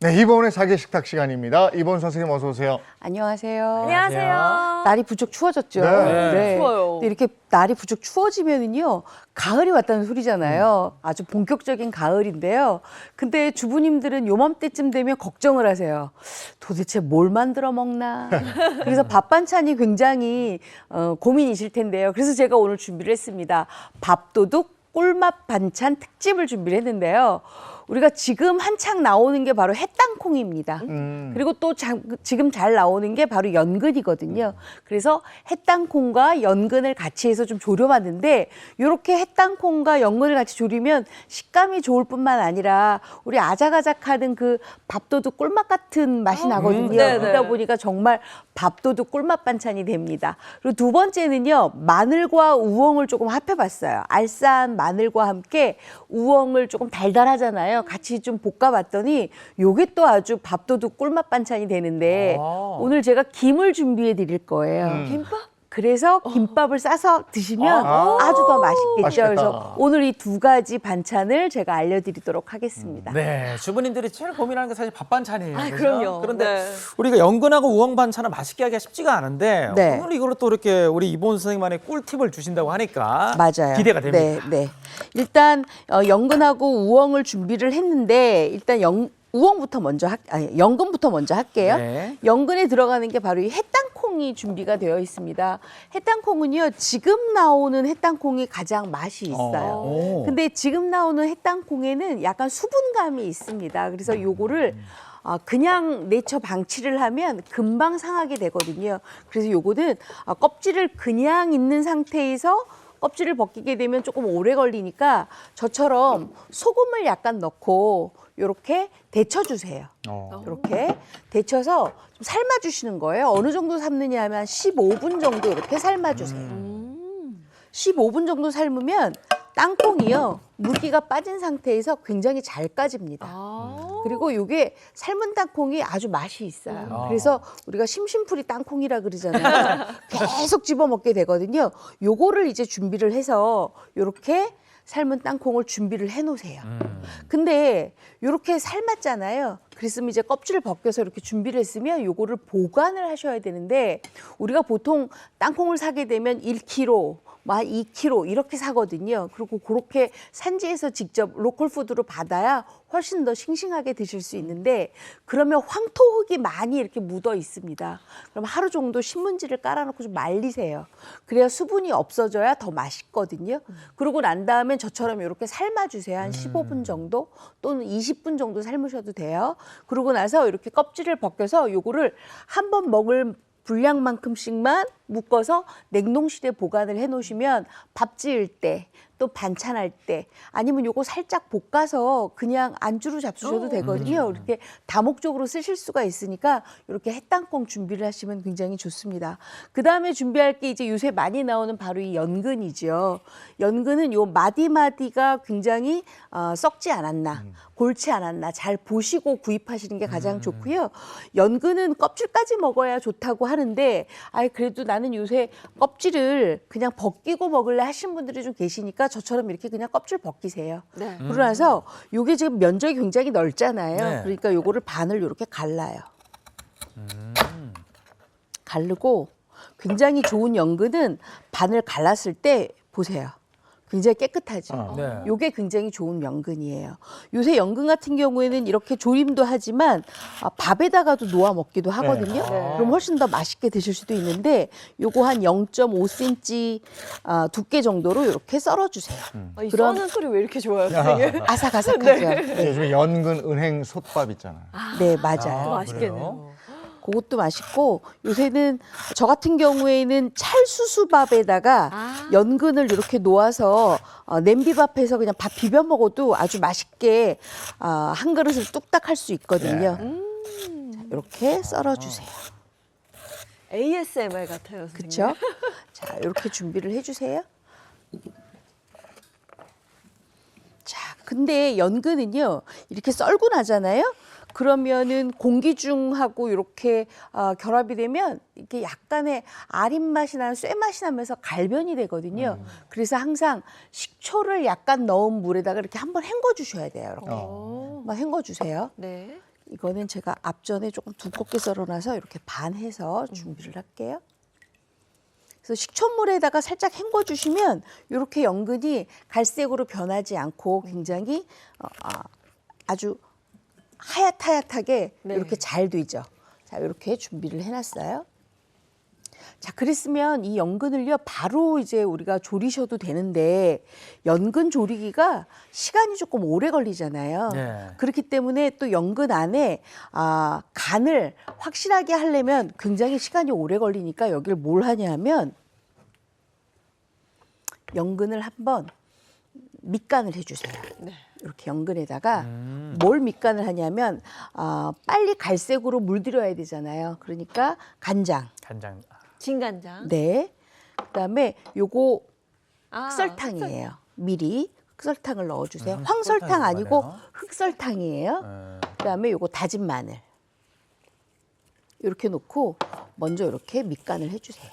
네, 이번에 사계식탁 시간입니다. 이번 선생님 어서 오세요. 안녕하세요. 안녕하세요. 날이 부쩍 추워졌죠. 네. 추워요. 근데 이렇게 날이 부쩍 추워지면은요, 가을이 왔다는 소리잖아요. 아주 본격적인 가을인데요. 근데 주부님들은 요맘때쯤 되면 걱정을 하세요. 도대체 뭘 만들어 먹나? 그래서 밥 반찬이 굉장히 고민이실 텐데요. 그래서 제가 오늘 준비를 했습니다. 밥도둑 꿀맛 반찬 특집을 준비를 했는데요. 우리가 지금 한창 나오는 게 바로 햇땅콩입니다. 그리고 또 지금 잘 나오는 게 바로 연근이거든요. 그래서 햇땅콩과 연근을 같이 해서 좀 조려봤는데 이렇게 햇땅콩과 연근을 같이 조리면 식감이 좋을 뿐만 아니라 우리 아작아작하는 그 밥도둑 꿀맛 같은 맛이 나거든요. 네네. 그러다 보니까 정말 밥도둑 꿀맛 반찬이 됩니다. 그리고 두 번째는요, 마늘과 우엉을 조금 합해봤어요. 알싸한 마늘과 함께 우엉을 조금 달달하잖아요. 같이 좀 볶아봤더니 요게 또 아주 밥도둑 꿀맛 반찬이 되는데 오늘 제가 김을 준비해 드릴 거예요. 김밥? 그래서 김밥을 싸서 드시면 아주 더 맛있겠죠. 맛있겠다. 그래서 오늘 이 두 가지 반찬을 제가 알려드리도록 하겠습니다. 네, 주부님들이 제일 고민하는 게 사실 밥 반찬이에요. 그죠? 그럼요. 그런데 네. 우리가 연근하고 우엉 반찬을 맛있게 하기가 쉽지가 않은데 네. 오늘 이걸로 또 이렇게 우리 이본 선생님만의 꿀팁을 주신다고 하니까 맞아요. 기대가 됩니다. 네, 네. 일단 연근하고 우엉을 준비를 했는데 일단 우엉부터 먼저 연근부터 먼저 할게요. 네. 연근에 들어가는 게 바로 이 햇땅콩이 준비가 되어 있습니다. 햇땅콩은요, 지금 나오는 햇땅콩이 가장 맛이 있어요. 오. 근데 지금 나오는 햇땅콩에는 약간 수분감이 있습니다. 그래서 요거를 그냥 내쳐 방치를 하면 금방 상하게 되거든요. 그래서 요거는 껍질을 그냥 있는 상태에서 껍질을 벗기게 되면 조금 오래 걸리니까 저처럼 소금을 약간 넣고 이렇게 데쳐주세요. 이렇게 데쳐서 좀 삶아주시는 거예요. 어느 정도 삶느냐 하면 한 15분 정도 이렇게 삶아주세요. 15분 정도 삶으면 땅콩이요, 물기가 빠진 상태에서 굉장히 잘 까집니다. 그리고 이게 삶은 땅콩이 아주 맛이 있어요. 그래서 우리가 심심풀이 땅콩이라 그러잖아요. 계속 집어먹게 되거든요. 요거를 이제 준비를 해서 요렇게 삶은 땅콩을 준비를 해 놓으세요. 근데 요렇게 삶았잖아요. 그랬으면 이제 껍질을 벗겨서 이렇게 준비를 했으면 요거를 보관을 하셔야 되는데 우리가 보통 땅콩을 사게 되면 1kg, 막 2kg 이렇게 사거든요. 그리고 그렇게 산지에서 직접 로컬 푸드로 받아야 훨씬 더 싱싱하게 드실 수 있는데 그러면 황토흙이 많이 이렇게 묻어 있습니다. 그럼 하루 정도 신문지를 깔아놓고 좀 말리세요. 그래야 수분이 없어져야 더 맛있거든요. 그러고 난 다음에 저처럼 이렇게 삶아주세요. 한 15분 정도 또는 20분 정도 삶으셔도 돼요. 그러고 나서 이렇게 껍질을 벗겨서 요거를 한 번 먹을 분량만큼씩만 묶어서 냉동실에 보관을 해 놓으시면 밥 지을 때 또 반찬할 때 아니면 요거 살짝 볶아서 그냥 안주로 잡수셔도 되거든요. 이렇게 다목적으로 쓰실 수가 있으니까 이렇게 햇땅콩 준비를 하시면 굉장히 좋습니다. 그다음에 준비할 게 이제 요새 많이 나오는 바로 이 연근이죠. 연근은 요 마디마디가 굉장히 썩지 않았나, 골치 않았나 잘 보시고 구입하시는 게 가장 좋고요. 연근은 껍질까지 먹어야 좋다고 하는데 그래도 나는 요새 껍질을 그냥 벗기고 먹을래 하신 분들이 좀 계시니까 저처럼 이렇게 그냥 껍질 벗기세요. 네. 그러고 나서 요게 지금 면적이 굉장히 넓잖아요. 네. 그러니까 요거를 반을 이렇게 갈라요. 가르고 굉장히 좋은 연근은 반을 갈랐을 때 보세요. 굉장히 깨끗하죠. 네. 요게 굉장히 좋은 연근이에요. 요새 연근 같은 경우에는 이렇게 조림도 하지만 밥에다가도 놓아 먹기도 하거든요. 그럼 훨씬 더 맛있게 드실 수도 있는데 요거 한 0.5cm 두께 정도로 이렇게 썰어주세요. 이 그럼- 써는 소리 왜 이렇게 좋아요, 선생님? 아삭아삭하죠. 네, 요즘에 연근 은행 솥밥 있잖아요. 네, 맞아요. 맛있겠네요. 그것도 맛있고 요새는 저 같은 경우에는 찰수수밥에다가 연근을 이렇게 놓아서 냄비밥해서 그냥 밥 비벼 먹어도 아주 맛있게 한 그릇을 뚝딱 할 수 있거든요. 자, 이렇게 썰어주세요. ASMR 같아요, 선생님. 그렇죠? 자, 이렇게 준비를 해주세요. 자, 근데 연근은요 이렇게 썰고 나잖아요. 그러면은 공기중하고 이렇게 결합이 되면 이렇게 약간의 아린 맛이 나는 쇠 맛이 나면서 갈변이 되거든요. 그래서 항상 식초를 약간 넣은 물에다가 이렇게 한번 헹궈 주셔야 돼요. 이렇게 막 헹궈 주세요. 네. 이거는 제가 앞전에 조금 두껍게 썰어놔서 이렇게 반해서 준비를 할게요. 그래서 식초물에다가 살짝 헹궈주시면 이렇게 연근이 갈색으로 변하지 않고 굉장히 아주 하얗게 네. 이렇게 잘 되죠. 자, 이렇게 준비를 해놨어요. 자, 그랬으면 이 연근을요 바로 이제 우리가 조리셔도 되는데 연근 조리기가 시간이 조금 오래 걸리잖아요. 네. 그렇기 때문에 또 연근 안에 간을 확실하게 하려면 굉장히 시간이 오래 걸리니까 여기를 뭘 하냐면 연근을 한번 밑간을 해주세요. 네. 이렇게 연근에다가 뭘 밑간을 하냐면 빨리 갈색으로 물들여야 되잖아요. 그러니까 간장. 간장. 진간장. 네. 그다음에 요거 아, 흑설탕이에요. 미리 흑설탕을 넣어주세요. 흑설탕이 황설탕 아니고 들어가네요. 흑설탕이에요. 그다음에 요거 다진 마늘. 이렇게 놓고 먼저 이렇게 밑간을 해주세요.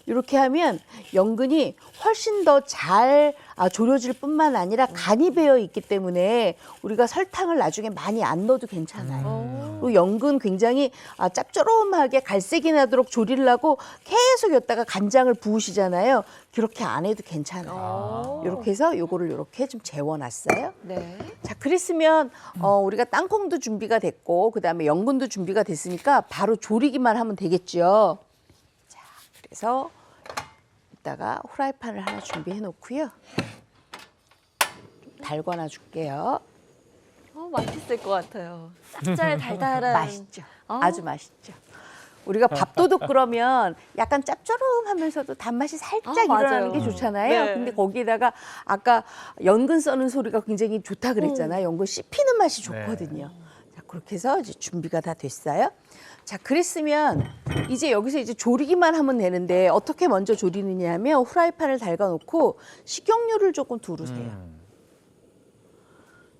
이렇게 하면 연근이 훨씬 더 잘 조려질 뿐만 아니라 간이 배어 있기 때문에 우리가 설탕을 나중에 많이 안 넣어도 괜찮아요. 그리고 연근 굉장히 짭조름하게 갈색이 나도록 조리를 하고 계속 여기다가 간장을 부으시잖아요. 그렇게 안 해도 괜찮아요. 이렇게 해서 요거를 이렇게 좀 재워놨어요. 네. 자, 그랬으면 우리가 땅콩도 준비가 됐고 그다음에 연근도 준비가 됐으니까 바로 조리기만 하면 되겠죠. 자, 그래서 이따가 후라이팬을 하나 준비해 놓고요. 달궈놔 줄게요. 맛있을 것 같아요. 짭짤 달달한. 맛있죠. 아주 맛있죠. 우리가 밥도둑 그러면 약간 짭조름하면서도 단맛이 살짝 일어나는 맞아요. 게 좋잖아요. 네. 근데 거기에다가 아까 연근 써는 소리가 굉장히 좋다 그랬잖아요. 연근 씹히는 맛이 좋거든요. 자, 그렇게 해서 이제 준비가 다 됐어요. 자, 그랬으면 이제 여기서 이제 조리기만 하면 되는데 어떻게 먼저 조리느냐 하면 후라이팬을 달궈 놓고 식용유를 조금 두르세요.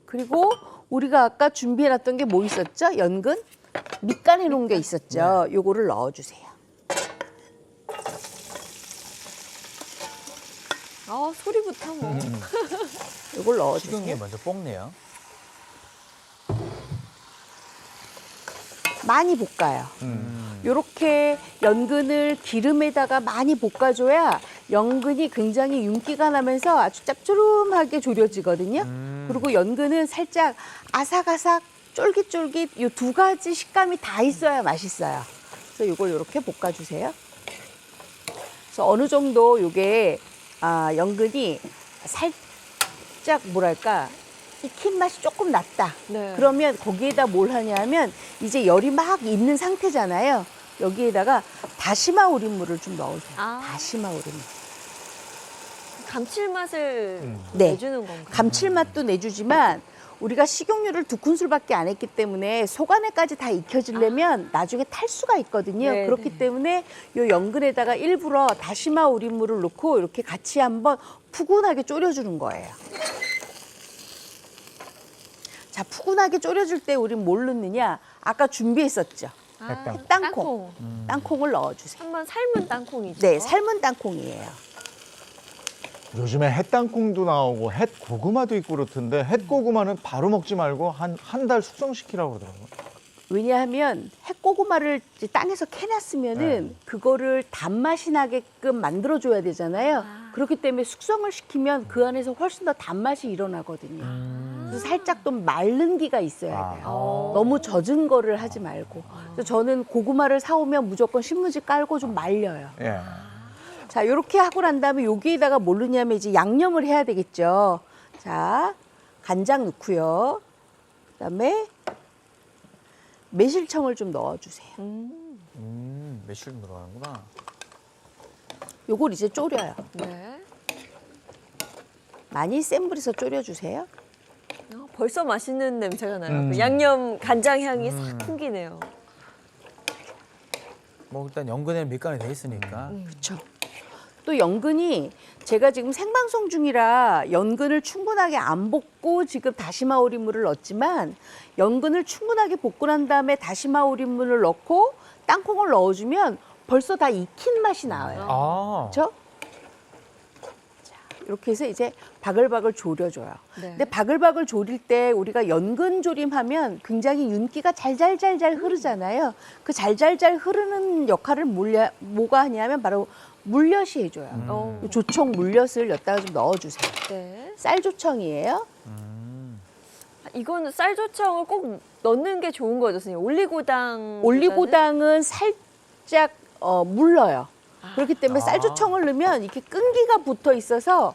그리고 우리가 아까 준비해 놨던 게 뭐 있었죠? 연근? 밑간 해 놓은 게 있었죠. 요거를 넣어 주세요. 소리부터 뭐. 요걸 넣어 식용유 주세요. 먼저 볶네요. 많이 볶아요. 요렇게 연근을 기름에다가 많이 볶아줘야 연근이 굉장히 윤기가 나면서 아주 짭조름하게 조려지거든요. 그리고 연근은 살짝 아삭아삭, 쫄깃쫄깃 요 두 가지 식감이 다 있어야 맛있어요. 그래서 요걸 요렇게 볶아주세요. 그래서 어느 정도 요게 연근이 살짝 뭐랄까 익힌 맛이 조금 났다. 네. 그러면 거기에다 뭘 하냐면 이제 열이 막 있는 상태잖아요. 여기에다가 다시마 우린물을 좀 넣으세요. 다시마 우린물. 감칠맛을 네. 내주는 건가요? 감칠맛도 내주지만 우리가 식용유를 2큰술밖에 안 했기 때문에 속 안에까지 다 익혀지려면 나중에 탈 수가 있거든요. 네, 그렇기 네. 때문에 요 연근에다가 일부러 다시마 우린물을 넣고 이렇게 같이 한번 푸근하게 졸여주는 거예요. 자, 푸근하게 졸여줄 때 우린 뭘 넣느냐? 아까 준비했었죠. 햇땅. 땅콩. 땅콩을 넣어주세요. 한번 삶은 땅콩이죠. 네, 삶은 땅콩이에요. 요즘에 햇땅콩도 나오고 햇고구마도 있고 그렇던데 햇고구마는 바로 먹지 말고 한 달 숙성시키라고 그러더라고요. 왜냐하면 햇고구마를 이제 땅에서 캐놨으면은 그거를 단맛이 나게끔 만들어줘야 되잖아요. 그렇기 때문에 숙성을 시키면 그 안에서 훨씬 더 단맛이 일어나거든요. 그래서 살짝 좀 마른 기가 있어야 돼요. 너무 젖은 거를 하지 말고. 그래서 저는 고구마를 사오면 무조건 신문지 깔고 좀 말려요. 예. 자, 이렇게 하고 난 다음에 여기에다가 뭘 넣냐면 이제 양념을 해야 되겠죠. 자, 간장 넣고요. 그다음에 매실청을 좀 넣어주세요. 매실 들어가는구나. 요걸 이제 졸여요. 네. 많이 센 불에서 졸여주세요. 벌써 맛있는 냄새가 나요. 그 양념 간장 향이 싹 풍기네요. 뭐 일단 연근에는 밑간이 돼 있으니까. 그렇죠. 또 연근이 제가 지금 생방송 중이라 연근을 충분하게 안 볶고 지금 다시마 우린물을 넣었지만 연근을 충분하게 볶고 난 다음에 다시마 우린물을 넣고 땅콩을 넣어주면 벌써 다 익힌 맛이 나와요. 아. 그렇죠? 자, 이렇게 해서 이제 바글바글 졸여줘요. 네. 근데 바글바글 졸일 때 우리가 연근 조림하면 굉장히 윤기가 잘잘잘잘 흐르잖아요. 그 잘잘잘 흐르는 역할을 뭐가 하냐면 바로 물엿이 해줘요. 어. 조청 물엿을 여기다가 좀 넣어주세요. 네. 쌀조청이에요. 이거는 쌀조청을 꼭 넣는 게 좋은 거죠, 선생님. 올리고당. 올리고당은 살짝 물러요. 그렇기 때문에 쌀조청을 넣으면 이렇게 끈기가 붙어 있어서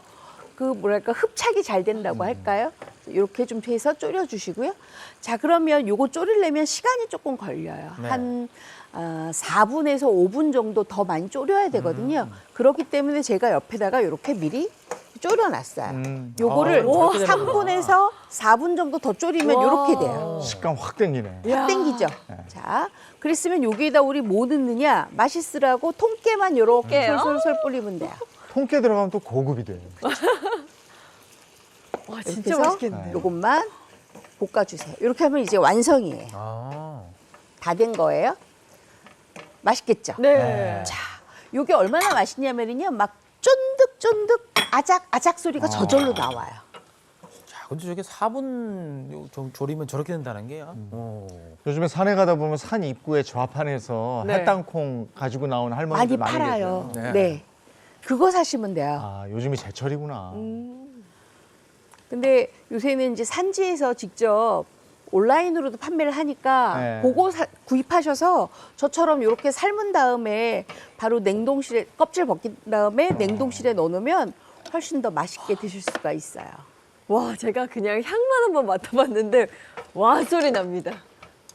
그 뭐랄까 흡착이 잘 된다고 할까요? 이렇게 좀 해서 졸여주시고요. 자, 그러면 요거 졸이려면 시간이 조금 걸려요. 네. 한 4분에서 5분 정도 더 많이 졸여야 되거든요. 그렇기 때문에 제가 옆에다가 이렇게 미리 졸여놨어요. 요거를 이렇게 되는구나. 3분에서 4분 정도 더 졸이면 와. 이렇게 돼요. 식감 확 땡기네. 확 땡기죠. 자, 그랬으면 여기에다 우리 뭐 넣느냐? 맛있으라고 통깨만 요렇게 통깨요? 솔솔솔 뿌리면 돼요. 통깨 들어가면 또 고급이 돼요. 와, 이렇게 진짜 해서 맛있겠네. 요것만 볶아주세요. 이렇게 하면 이제 완성이에요. 아. 다 된 거예요. 맛있겠죠? 네. 자, 요게 얼마나 맛있냐면요. 막 쫀득쫀득 아작아작 소리가 저절로 나와요. 자, 근데 저게 4분 좀 졸이면 저렇게 된다는 게요. 요즘에 산에 가다 보면 산 입구에 좌판에서 네. 햇땅콩 가지고 나오는 많이 할머니들 많이 팔아요. 계세요. 네. 그거 사시면 돼요. 아, 요즘이 제철이구나. 근데 요새는 이제 산지에서 직접 온라인으로도 판매를 하니까 네. 그거 구입하셔서 저처럼 이렇게 삶은 다음에 바로 냉동실에 껍질 벗긴 다음에 냉동실에 넣어놓으면 훨씬 더 맛있게 드실 수가 있어요. 와, 제가 그냥 향만 한번 맡아봤는데 와 소리 납니다.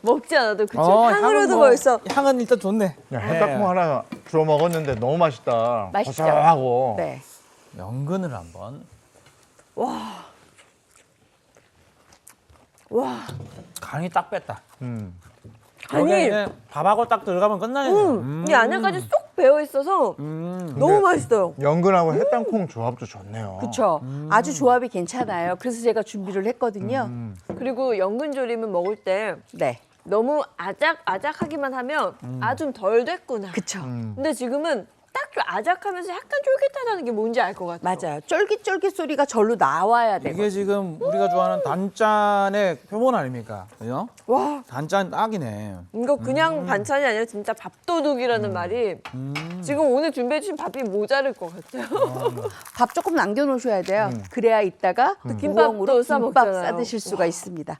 먹지 않아도 그쵸? 향으로도 벌써 향은 일단 좋네. 야, 햇땅콩 하나 주워 먹었는데 너무 맛있다. 맛있죠? 고소하고. 네. 연근을 한번. 와, 간이 딱 뺐다. 아니. 여기에 이제 밥하고 딱 들어가면 끝나네. 이 안에까지 쏙 배어 있어서 너무 맛있어요. 연근하고 햇땅콩 조합도 좋네요. 그렇죠. 아주 조합이 괜찮아요. 그래서 제가 준비를 했거든요. 그리고 연근조림은 먹을 때 네. 너무 아작아작하기만 하면 좀 덜 됐구나. 그렇죠. 근데 지금은 딱 좀 아작하면서 약간 쫄깃하다는 게 뭔지 알 것 같아요. 맞아요. 쫄깃쫄깃 소리가 절로 나와야 돼요. 이게 지금 우리가 좋아하는 단짠의 표본 아닙니까? 그죠? 와, 단짠 딱이네. 이거 그냥 반찬이 아니라 진짜 밥도둑이라는 말이 지금 오늘 준비해 주신 밥이 모자랄 것 같아요. 밥 조금 남겨놓으셔야 돼요. 그래야 이따가 김밥도 우엉으로 싸 김밥 먹잖아요. 싸 드실 수가 있습니다.